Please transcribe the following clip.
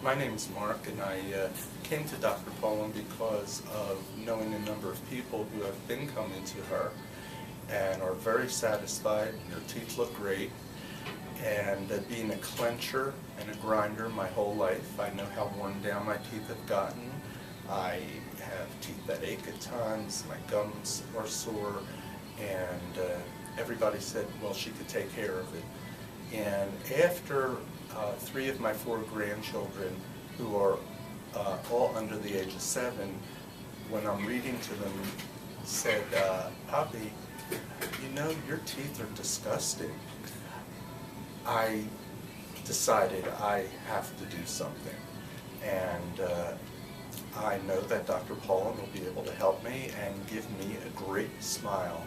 My name is Mark, and I came to Dr. Poland because of knowing a number of people who have been coming to her and are very satisfied. Their teeth look great. And being a clencher and a grinder my whole life, I know how worn down my teeth have gotten. I have teeth that ache at times, my gums are sore, and everybody said, well, she could take care of it. And after 3 of my 4 grandchildren, who are all under the age of 7, when I'm reading to them, said, Poppy, you know, your teeth are disgusting. I decided I have to do something. And I know that Dr. Poland will be able to help me and give me a great smile